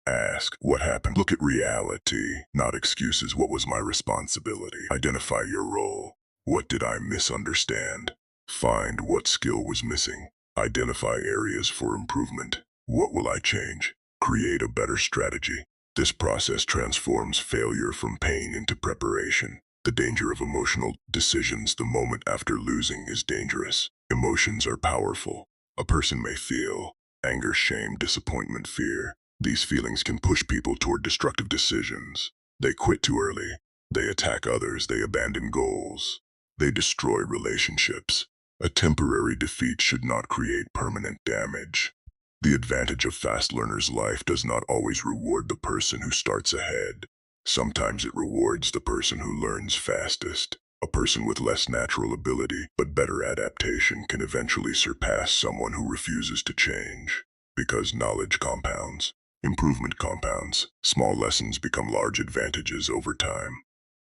Ask, what happened? Look at reality, not excuses. What was my responsibility? Identify your role. What did I misunderstand? Find what skill was missing. Identify areas for improvement. What will I change? Create a better strategy. This process transforms failure from pain into preparation. The danger of emotional decisions. The moment after losing is dangerous. Emotions are powerful. A person may feel anger, shame, disappointment, fear. These feelings can push people toward destructive decisions. They quit too early. They attack others. They abandon goals. They destroy relationships. A temporary defeat should not create permanent damage. The advantage of fast learners' life does not always reward the person who starts ahead. Sometimes it rewards the person who learns fastest. A person with less natural ability but better adaptation can eventually surpass someone who refuses to change. Because knowledge compounds, improvement compounds. Small lessons become large advantages over time.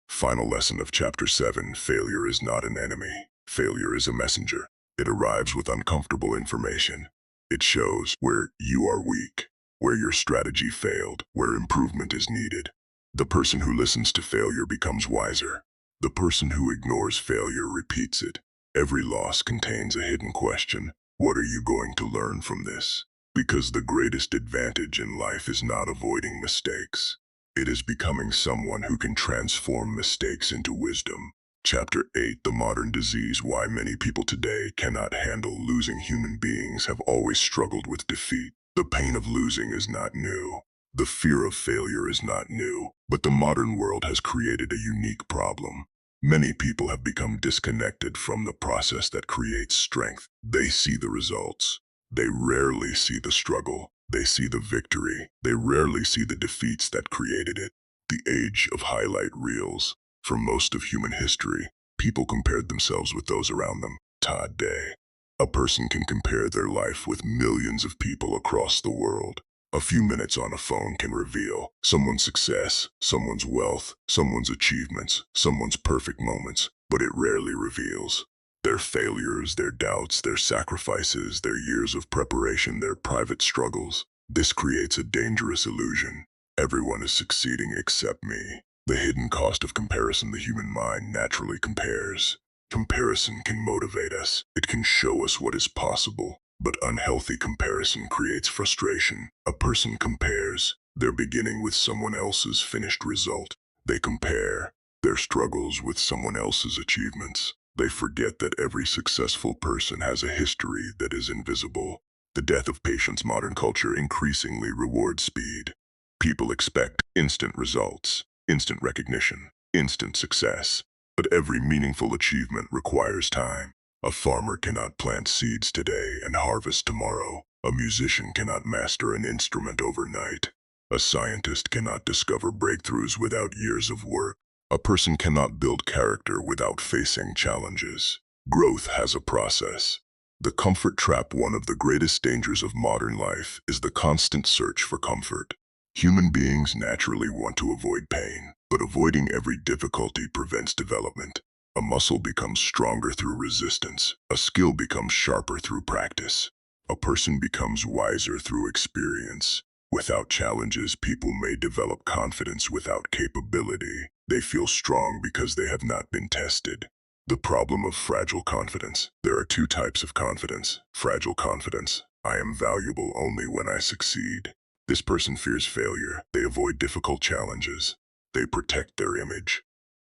Final lesson of Chapter 7. Failure is not an enemy. Failure is a messenger. It arrives with uncomfortable information. It shows where you are weak, where your strategy failed, where improvement is needed. The person who listens to failure becomes wiser. The person who ignores failure repeats it. Every loss contains a hidden question. What are you going to learn from this? Because the greatest advantage in life is not avoiding mistakes. It is becoming someone who can transform mistakes into wisdom. Chapter 8, The Modern Disease: Why Many People Today Cannot Handle Losing. Human beings have always struggled with defeat. The pain of losing is not new. The fear of failure is not new. But the modern world has created a unique problem. Many people have become disconnected from the process that creates strength. They see the results. They rarely see the struggle. They see the victory. They rarely see the defeats that created it. The age of highlight reels. For most of human history, people compared themselves with those around them. Today, a person can compare their life with millions of people across the world. A few minutes on a phone can reveal someone's success, someone's wealth, someone's achievements, someone's perfect moments, but it rarely reveals their failures, their doubts, their sacrifices, their years of preparation, their private struggles. This creates a dangerous illusion. Everyone is succeeding except me. The hidden cost of comparison. The human mind naturally compares. Comparison can motivate us. It can show us what is possible. But unhealthy comparison creates frustration. A person compares their beginning with someone else's finished result. They compare their struggles with someone else's achievements. They forget that every successful person has a history that is invisible. The death of patience. Modern culture increasingly rewards speed. People expect instant results, instant recognition, instant success. But every meaningful achievement requires time. A farmer cannot plant seeds today and harvest tomorrow. A musician cannot master an instrument overnight. A scientist cannot discover breakthroughs without years of work. A person cannot build character without facing challenges. Growth has a process. The comfort trap. One of the greatest dangers of modern life is the constant search for comfort. Human beings naturally want to avoid pain, but avoiding every difficulty prevents development. A muscle becomes stronger through resistance. A skill becomes sharper through practice. A person becomes wiser through experience. Without challenges, people may develop confidence without capability. They feel strong because they have not been tested. The problem of fragile confidence. There are two types of confidence. Fragile confidence. I am valuable only when I succeed. This person fears failure. They avoid difficult challenges. They protect their image.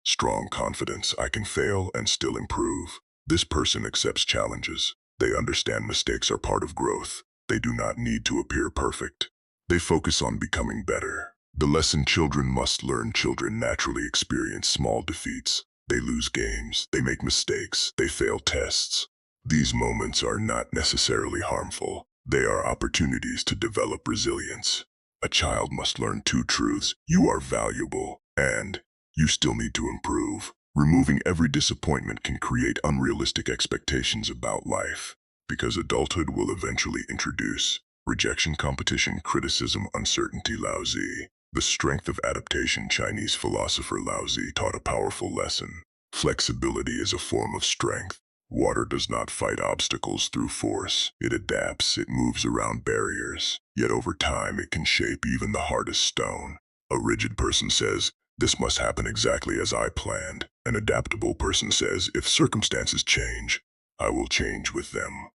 Strong confidence. I can fail and still improve. This person accepts challenges. They understand mistakes are part of growth. They do not need to appear perfect. They focus on becoming better. The lesson children must learn. Children naturally experience small defeats. They lose games. They make mistakes. They fail tests. These moments are not necessarily harmful. They are opportunities to develop resilience. A child must learn two truths: you are valuable, and you still need to improve. Removing every disappointment can create unrealistic expectations about life, because adulthood will eventually introduce rejection, competition, criticism, uncertainty. Lao Tzu. The strength of adaptation. Chinese philosopher Lao Tzu taught a powerful lesson. Flexibility is a form of strength. Water does not fight obstacles through force. It adapts. It moves around barriers. Yet over time, it can shape even the hardest stone. A rigid person says, "This must happen exactly as I planned." An adaptable person says, "If circumstances change, I will change with them."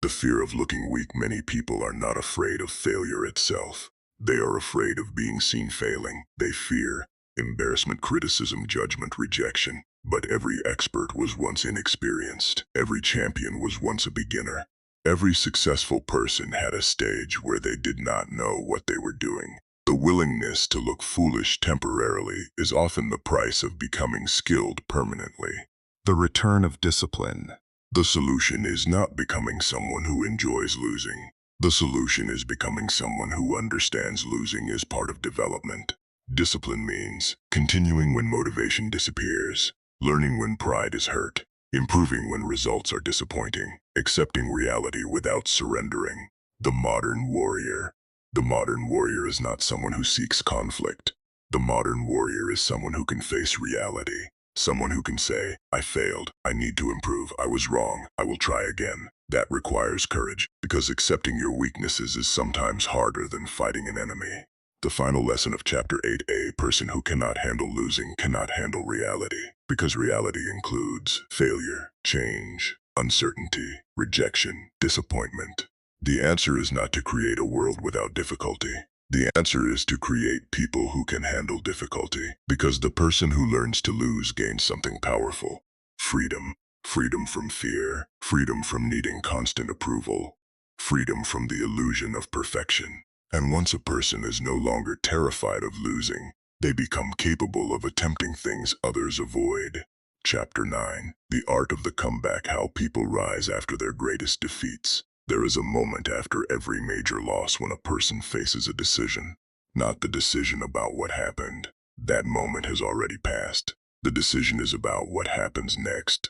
The fear of looking weak. Many people are not afraid of failure itself. They are afraid of being seen failing. They fear embarrassment, criticism, judgment, rejection. But every expert was once inexperienced. Every champion was once a beginner. Every successful person had a stage where they did not know what they were doing. The willingness to look foolish temporarily is often the price of becoming skilled permanently. The return of discipline. The solution is not becoming someone who enjoys losing. The solution is becoming someone who understands losing is part of development. Discipline means continuing when motivation disappears, learning when pride is hurt, improving when results are disappointing, accepting reality without surrendering. The modern warrior. The modern warrior is not someone who seeks conflict. The modern warrior is someone who can face reality. Someone who can say, "I failed, I need to improve, I was wrong, I will try again." That requires courage, because accepting your weaknesses is sometimes harder than fighting an enemy. The final lesson of Chapter 8: A person who cannot handle losing cannot handle reality, because reality includes failure, change, uncertainty, rejection, disappointment. The answer is not to create a world without difficulty. The answer is to create people who can handle difficulty, because the person who learns to lose gains something powerful. Freedom. Freedom from fear. Freedom from needing constant approval. Freedom from the illusion of perfection. And once a person is no longer terrified of losing, they become capable of attempting things others avoid. Chapter 9. The Art of the Comeback: How People Rise After Their Greatest Defeats. There is a moment after every major loss when a person faces a decision. Not the decision about what happened. That moment has already passed. The decision is about what happens next.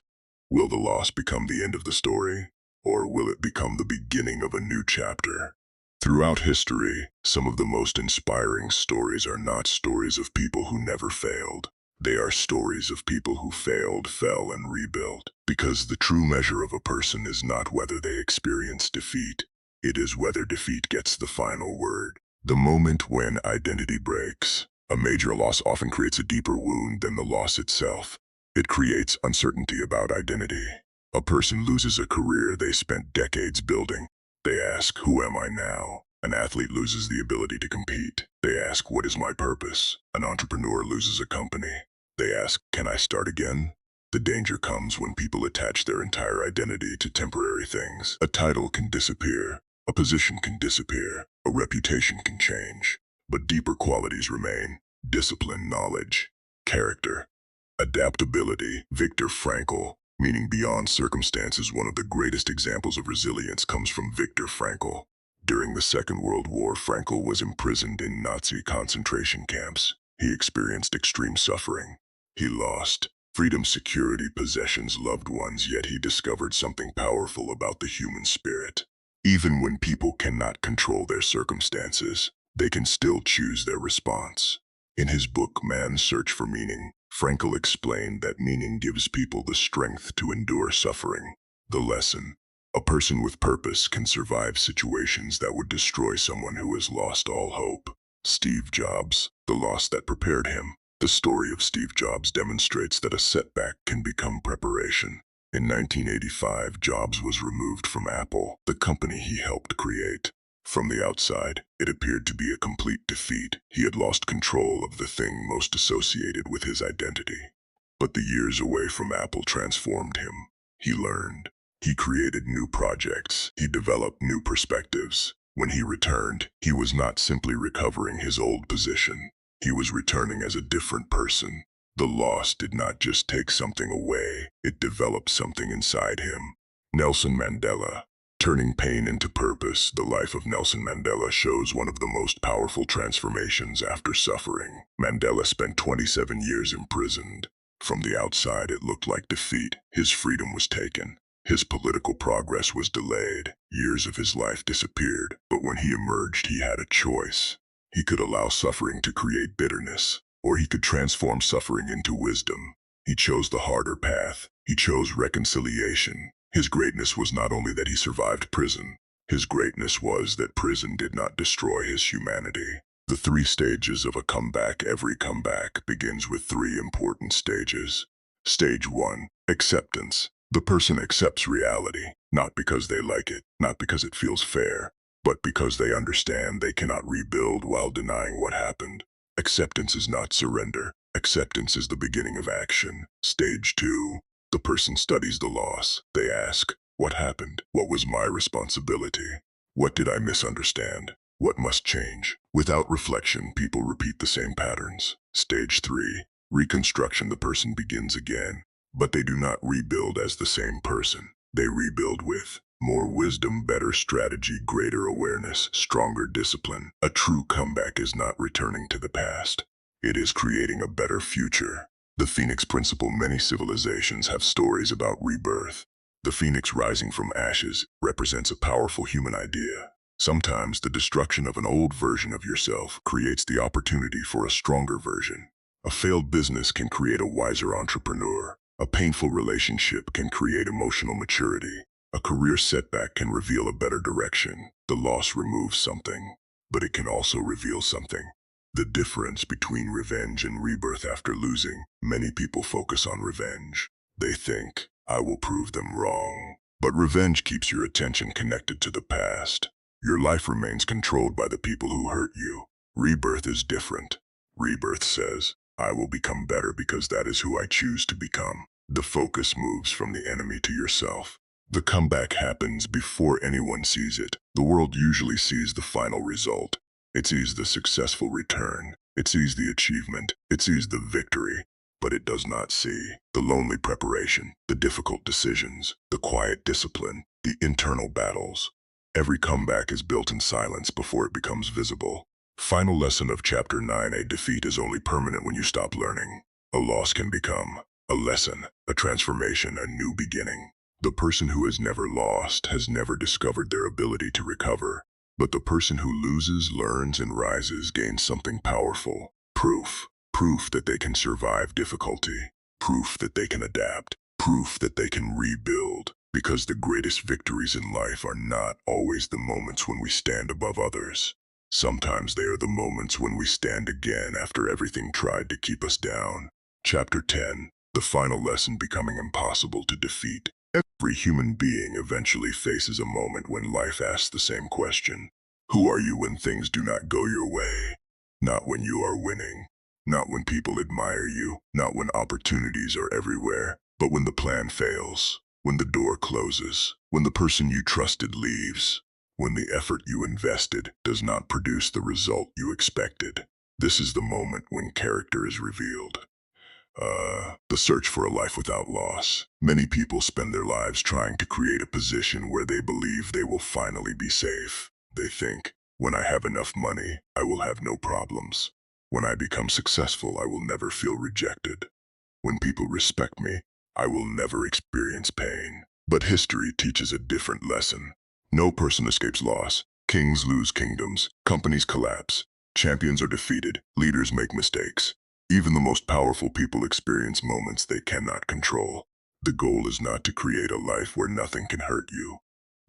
Will the loss become the end of the story, or will it become the beginning of a new chapter? Throughout history, some of the most inspiring stories are not stories of people who never failed. They are stories of people who failed, fell, and rebuilt. Because the true measure of a person is not whether they experience defeat. It is whether defeat gets the final word. The moment when identity breaks. A major loss often creates a deeper wound than the loss itself. It creates uncertainty about identity. A person loses a career they spent decades building. They ask, who am I now? An athlete loses the ability to compete. They ask, what is my purpose? An entrepreneur loses a company. They ask, can I start again? The danger comes when people attach their entire identity to temporary things. A title can disappear. A position can disappear. A reputation can change. But deeper qualities remain: discipline, knowledge, character, adaptability. Viktor Frankl. Meaning beyond circumstances. One of the greatest examples of resilience comes from Viktor Frankl. During the Second World War, Frankl was imprisoned in Nazi concentration camps. He experienced extreme suffering. He lost freedom, security, possessions, loved ones, yet he discovered something powerful about the human spirit. Even when people cannot control their circumstances, they can still choose their response. In his book, Man's Search for Meaning, Frankl explained that meaning gives people the strength to endure suffering. The lesson: a person with purpose can survive situations that would destroy someone who has lost all hope. Steve Jobs, the loss that prepared him. The story of Steve Jobs demonstrates that a setback can become preparation. In 1985, Jobs was removed from Apple, the company he helped create. From the outside, it appeared to be a complete defeat. He had lost control of the thing most associated with his identity. But the years away from Apple transformed him. He learned. He created new projects. He developed new perspectives. When he returned, he was not simply recovering his old position. He was returning as a different person. The loss did not just take something away, it developed something inside him. Nelson Mandela. Turning pain into purpose. The life of Nelson Mandela shows one of the most powerful transformations after suffering. Mandela spent 27 years imprisoned. From the outside, it looked like defeat. His freedom was taken. His political progress was delayed. Years of his life disappeared. But when he emerged, he had a choice. He could allow suffering to create bitterness, or he could transform suffering into wisdom. He chose the harder path. He chose reconciliation. His greatness was not only that he survived prison. His greatness was that prison did not destroy his humanity. The 3 stages of a comeback. Every comeback begins with 3 important stages. Stage 1, acceptance. The person accepts reality, not because they like it, not because it feels fair, but because they understand they cannot rebuild while denying what happened. Acceptance is not surrender. Acceptance is the beginning of action. Stage 2. The person studies the loss. They ask, what happened? What was my responsibility? What did I misunderstand? What must change? Without reflection, people repeat the same patterns. Stage 3. Reconstruction. The person begins again, but they do not rebuild as the same person. They rebuild with more wisdom, better strategy, greater awareness, stronger discipline. A true comeback is not returning to the past. It is creating a better future. The Phoenix Principle. Many civilizations have stories about rebirth. The phoenix rising from ashes represents a powerful human idea. Sometimes the destruction of an old version of yourself creates the opportunity for a stronger version. A failed business can create a wiser entrepreneur. A painful relationship can create emotional maturity. A career setback can reveal a better direction. The loss removes something, but it can also reveal something. The difference between revenge and rebirth. After losing, many people focus on revenge. They think, I will prove them wrong. But revenge keeps your attention connected to the past. Your life remains controlled by the people who hurt you. Rebirth is different. Rebirth says, I will become better because that is who I choose to become. The focus moves from the enemy to yourself. The comeback happens before anyone sees it. The world usually sees the final result. It sees the successful return. It sees the achievement. It sees the victory. But it does not see the lonely preparation, the difficult decisions, the quiet discipline, the internal battles. Every comeback is built in silence before it becomes visible. Final lesson of Chapter 9: a defeat is only permanent when you stop learning. A loss can become a lesson, a transformation, a new beginning. The person who has never lost has never discovered their ability to recover. But the person who loses, learns, and rises gains something powerful. Proof. Proof that they can survive difficulty. Proof that they can adapt. Proof that they can rebuild. Because the greatest victories in life are not always the moments when we stand above others. Sometimes they are the moments when we stand again after everything tried to keep us down. Chapter 10. The final lesson: becoming impossible to defeat. Every human being eventually faces a moment when life asks the same question. Who are you when things do not go your way? Not when you are winning. Not when people admire you. Not when opportunities are everywhere. But when the plan fails. When the door closes. When the person you trusted leaves. When the effort you invested does not produce the result you expected. This is the moment when character is revealed. The search for a life without loss. Many people spend their lives trying to create a position where they believe they will finally be safe. They think, when I have enough money, I will have no problems. When I become successful, I will never feel rejected. When people respect me, I will never experience pain. But history teaches a different lesson. No person escapes loss. Kings lose kingdoms. Companies collapse. Champions are defeated. Leaders make mistakes. Even the most powerful people experience moments they cannot control. The goal is not to create a life where nothing can hurt you.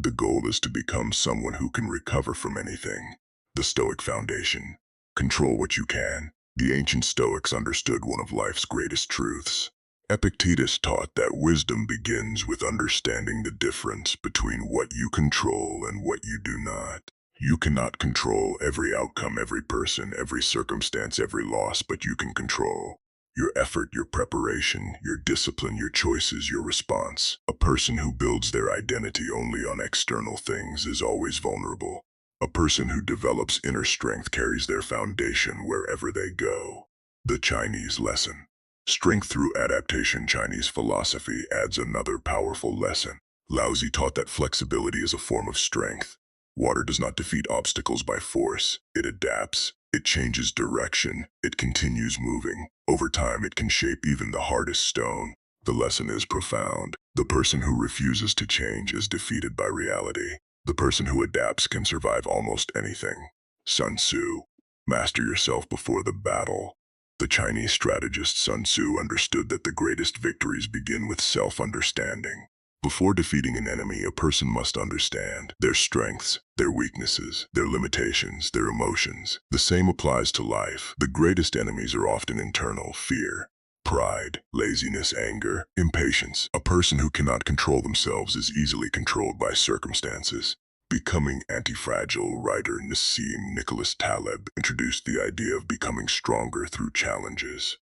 The goal is to become someone who can recover from anything. The Stoic foundation. Control what you can. The ancient Stoics understood one of life's greatest truths. Epictetus taught that wisdom begins with understanding the difference between what you control and what you do not. You cannot control every outcome, every person, every circumstance, every loss, but you can control your effort, your preparation, your discipline, your choices, your response. A person who builds their identity only on external things is always vulnerable. A person who develops inner strength carries their foundation wherever they go. The Chinese lesson. Strength through adaptation. Chinese philosophy adds another powerful lesson. Laozi taught that flexibility is a form of strength. Water does not defeat obstacles by force. It adapts. It changes direction. It continues moving. Over time, it can shape even the hardest stone. The lesson is profound. The person who refuses to change is defeated by reality. The person who adapts can survive almost anything. Sun Tzu. Master yourself before the battle. The Chinese strategist Sun Tzu understood that the greatest victories begin with self-understanding. Before defeating an enemy, a person must understand their strengths, their weaknesses, their limitations, their emotions. The same applies to life. The greatest enemies are often internal: fear, pride, laziness, anger, impatience. A person who cannot control themselves is easily controlled by circumstances. Becoming Anti-Fragile writer Nassim Nicholas Taleb introduced the idea of becoming stronger through challenges.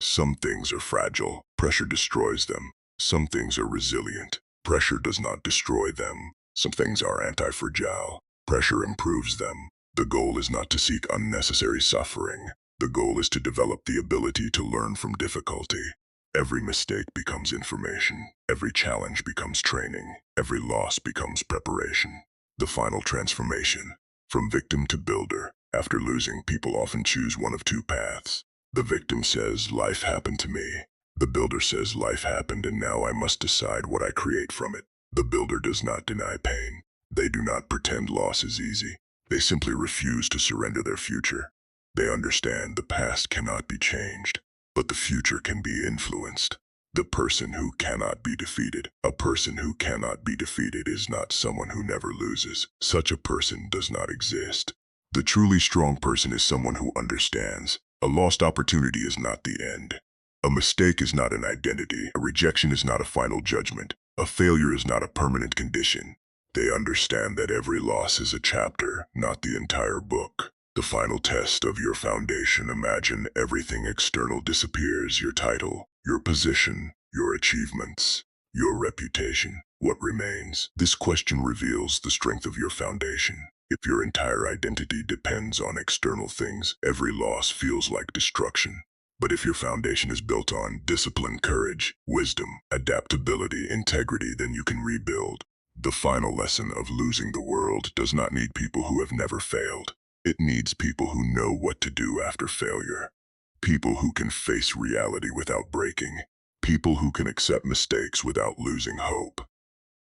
Some things are fragile. Pressure destroys them. Some things are resilient. Pressure does not destroy them. Some things are anti-fragile. Pressure improves them. The goal is not to seek unnecessary suffering. The goal is to develop the ability to learn from difficulty. Every mistake becomes information. Every challenge becomes training. Every loss becomes preparation. The final transformation. From victim to builder. After losing, people often choose one of two paths. The victim says, life happened to me. The builder says, life happened and now I must decide what I create from it. The builder does not deny pain. They do not pretend loss is easy. They simply refuse to surrender their future. They understand the past cannot be changed, but the future can be influenced. The person who cannot be defeated. A person who cannot be defeated is not someone who never loses. Such a person does not exist. The truly strong person is someone who understands. A lost opportunity is not the end. A mistake is not an identity. A rejection is not a final judgment. A failure is not a permanent condition. They understand that every loss is a chapter, not the entire book. The final test of your foundation. Imagine everything external disappears: your title, your position, your achievements, your reputation. What remains? This question reveals the strength of your foundation. If your entire identity depends on external things, every loss feels like destruction. But if your foundation is built on discipline, courage, wisdom, adaptability, integrity, then you can rebuild. The final lesson of losing the world does not need people who have never failed. It needs people who know what to do after failure. People who can face reality without breaking. People who can accept mistakes without losing hope.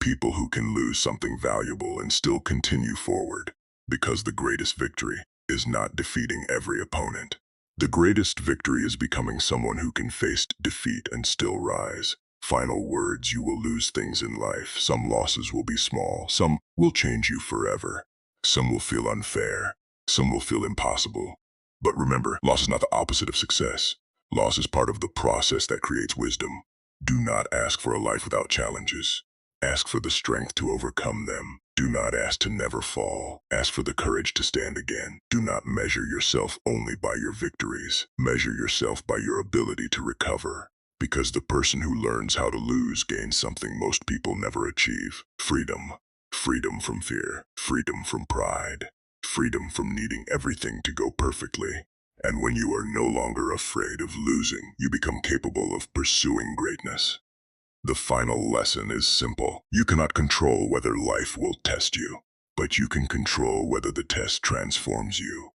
People who can lose something valuable and still continue forward. Because the greatest victory is not defeating every opponent. The greatest victory is becoming someone who can face defeat and still rise. Final words: you will lose things in life. Some losses will be small. Some will change you forever. Some will feel unfair. Some will feel impossible. But remember, loss is not the opposite of success. Loss is part of the process that creates wisdom. Do not ask for a life without challenges. Ask for the strength to overcome them. Do not ask to never fall. Ask for the courage to stand again. Do not measure yourself only by your victories. Measure yourself by your ability to recover. Because the person who learns how to lose gains something most people never achieve: freedom. Freedom from fear. Freedom from pride. Freedom from needing everything to go perfectly. And when you are no longer afraid of losing, you become capable of pursuing greatness. The final lesson is simple. You cannot control whether life will test you, but you can control whether the test transforms you.